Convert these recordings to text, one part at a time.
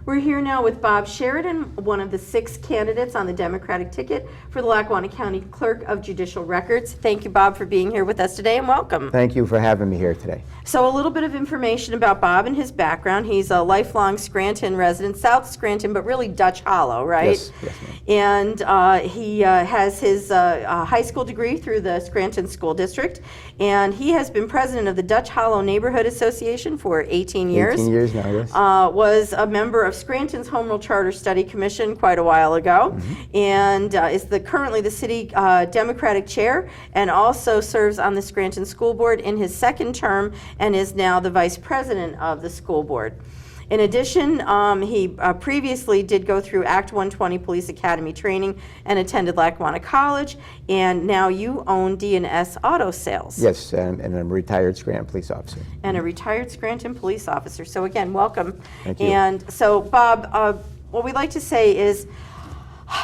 We're here now with Bob Sheridan, one of the 6 candidates on the Democratic ticket for the Lackawanna County Clerk of Judicial Records. Thank you, Bob, for being here with us today, and welcome. Thank you for having me here today. So a little bit of information about Bob and his background. He's a lifelong Scranton resident, South Scranton, but really Dutch Hollow, right? Yes, ma'am. And he has his high school degree through the Scranton School District, and he has been president of the Dutch Hollow Neighborhood Association for 18 years. 18 years now, yes. Was a member of Scranton's Home Rule Charter Study Commission quite a while ago, and is currently the city Democratic chair, and also serves on the Scranton School Board in his 2nd term, and is now the vice president of the school board. In addition, he previously did go through Act 120 Police Academy training and attended Lackawanna College, and now you own D&S Auto Sales. Yes, and I'm a retired Scranton police officer. And a retired Scranton police officer. So again, welcome. Thank you. And so, Bob, what we like to say is,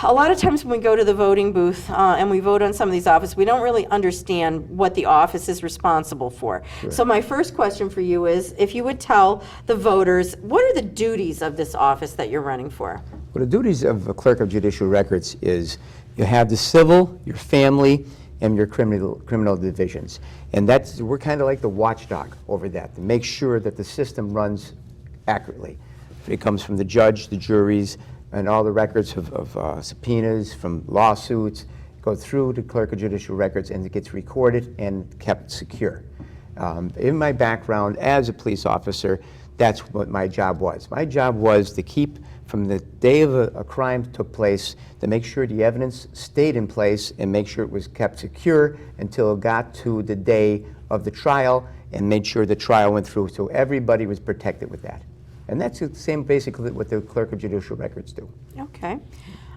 a lot of times when we go to the voting booth and we vote on some of these offices, we don't really understand what the office is responsible for. Sure. So my first question for you is, if you would tell the voters, what are the duties of this office that you're running for? Well, the duties of a Clerk of Judicial Records is you have the civil, your family, and your criminal divisions. And we're kind of like the watchdog over that, to make sure that the system runs accurately. It comes from the judge, the juries, and all the records of subpoenas from lawsuits go through to Clerk of Judicial Records, and it gets recorded and kept secure. In my background as a police officer, that's what my job was. My job was to keep, from the day of a crime took place, to make sure the evidence stayed in place and make sure it was kept secure until it got to the day of the trial, and made sure the trial went through, so everybody was protected with that. And that's the same basically what the Clerk of Judicial Records do. Okay.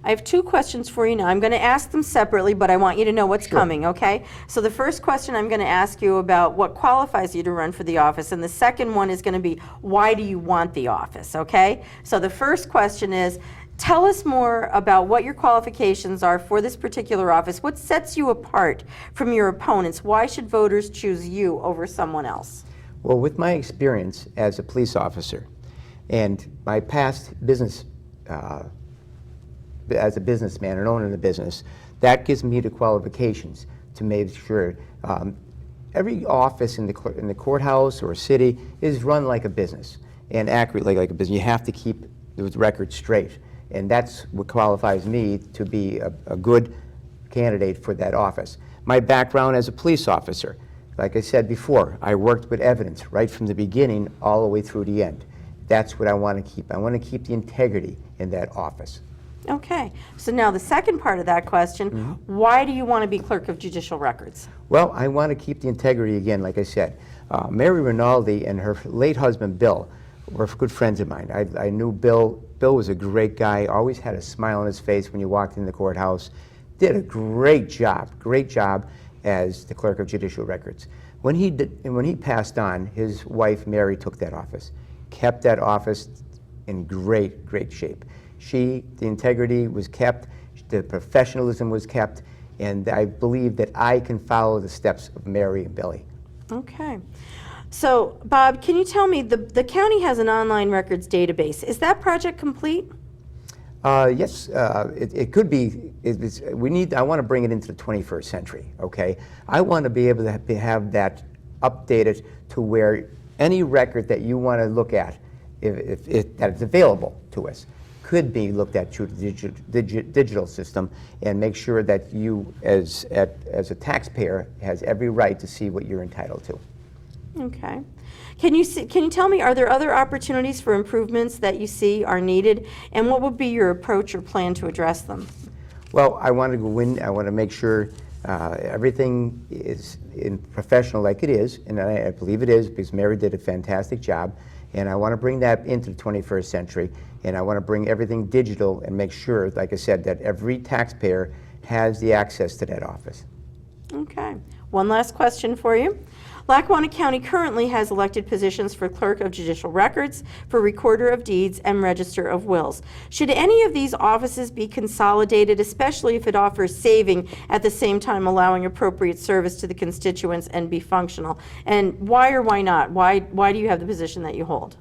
I have 2 questions for you now. I'm going to ask them separately, but I want you to know what's coming, okay? So the first question I'm going to ask you about what qualifies you to run for the office, and the second one is going to be, why do you want the office, okay? So the first question is, tell us more about what your qualifications are for this particular office. What sets you apart from your opponents? Why should voters choose you over someone else? Well, with my experience as a police officer, and my past business, as a businessman and owning a business, that gives me the qualifications to make sure every office in the courthouse or city is run like a business and accurately like a business. You have to keep the record straight, and that's what qualifies me to be a good candidate for that office. My background as a police officer, like I said before, I worked with evidence right from the beginning all the way through the end. That's what I want to keep. I want to keep the integrity in that office. Okay. So now the second part of that question, why do you want to be Clerk of Judicial Records? Well, I want to keep the integrity again, like I said. Mary Rinaldi and her late husband, Bill, were good friends of mine. I knew Bill. Bill was a great guy, always had a smile on his face when you walked in the courthouse. Did a great job as the Clerk of Judicial Records. When he passed on, his wife, Mary, took that office. Kept that office in great shape. The integrity was kept, the professionalism was kept, and I believe that I can follow the steps of Mary and Billy. Okay. So, Bob, can you tell me, the county has an online records database. Is that project complete? Yes, it could be. I want to bring it into the 21st century, okay? I want to be able to have that updated to where any record that you want to look at, that is available to us, could be looked at through the digital system, and make sure that you, as a taxpayer, has every right to see what you're entitled to. Okay. Can you tell me, are there other opportunities for improvements that you see are needed, and what would be your approach or plan to address them? Well, I want to go in. I want to make sure everything is professional like it is, and I believe it is, because Mary did a fantastic job, and I want to bring that into the 21st century, and I want to bring everything digital and make sure, like I said, that every taxpayer has the access to that office. Okay. One last question for you. Lackawanna County currently has elected positions for Clerk of Judicial Records, for Recorder of Deeds, and Register of Wills. Should any of these offices be consolidated, especially if it offers saving at the same time allowing appropriate service to the constituents and be functional? And why or why not? Why do you have the position that you hold?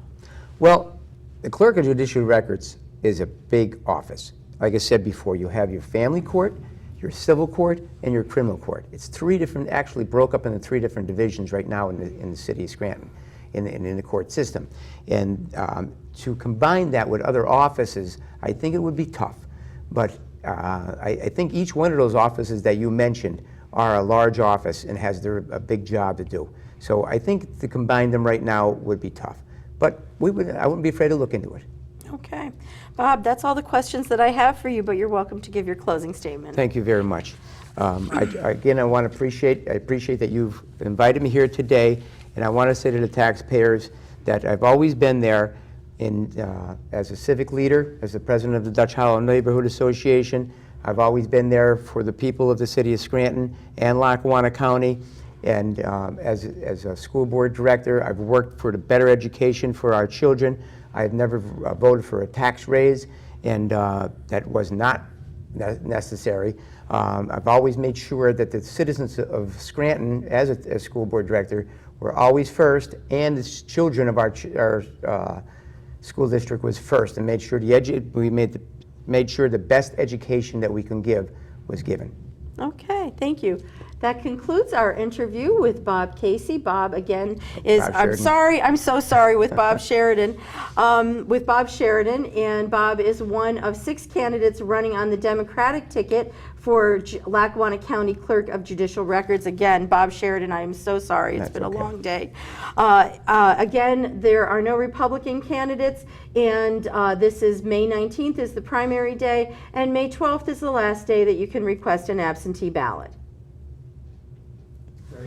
Well, The Clerk of Judicial Records is a big office. Like I said before, you have your family court, your civil court, and your criminal court. It's three different, actually broke up into three different divisions right now in the city of Scranton, in the court system. And to combine that with other offices, I think it would be tough. But I think each one of those offices that you mentioned are a large office and has a big job to do. So I think to combine them right now would be tough. But I wouldn't be afraid to look into it. Okay. Bob, that's all the questions that I have for you, but you're welcome to give your closing statement. Thank you very much. Again, I want to appreciate that you've invited me here today, and I want to say to the taxpayers that I've always been there as a civic leader, as the president of the Dutch Hollow Neighborhood Association. I've always been there for the people of the city of Scranton and Lackawanna County. And as a school board director, I've worked for the better education for our children. I've never voted for a tax raise, and that was not necessary. I've always made sure that the citizens of Scranton, as a school board director, were always first, and the children of our school district was first, and made sure made sure the best education that we can give was given. Okay, thank you. That concludes our interview with Bob Casey. Bob, again, is, I'm so sorry, with Bob Sheridan. And Bob is one of 6 candidates running on the Democratic ticket for Lackawanna County Clerk of Judicial Records. Again, Bob Sheridan, I am so sorry. It's been a long day. Again, there are no Republican candidates, and this is May 19th is the primary day, and May 12th is the last day that you can request an absentee ballot.